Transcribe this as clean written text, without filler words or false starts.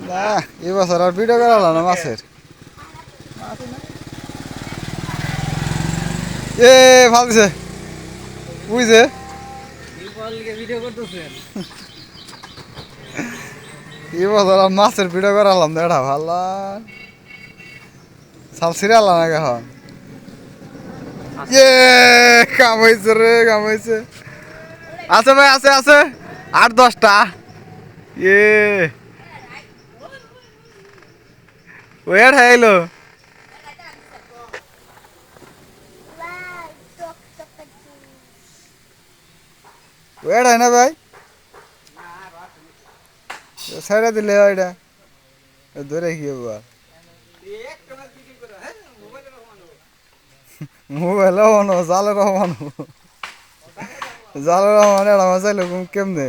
না এবছর আর ভিডিও করা হলো না মাছের। এ ভাল দিছে বুঝছে এবছর আর মাছের ভিডিও করা হলাম না এটা ভাল্লা সাল ছিঁড়ে আলাম না এখন। এ কামাইছে রে কামাইছে। আছে ভাই আছে আছে 8-10টা। এ ওয়েট হইলো ওয়েট হয় না ভাই ছেড়ে দিলে ওইটা ধরে কি হবো মোবাইল জালের রহমান জালের রহমান এটা মজা কেমনে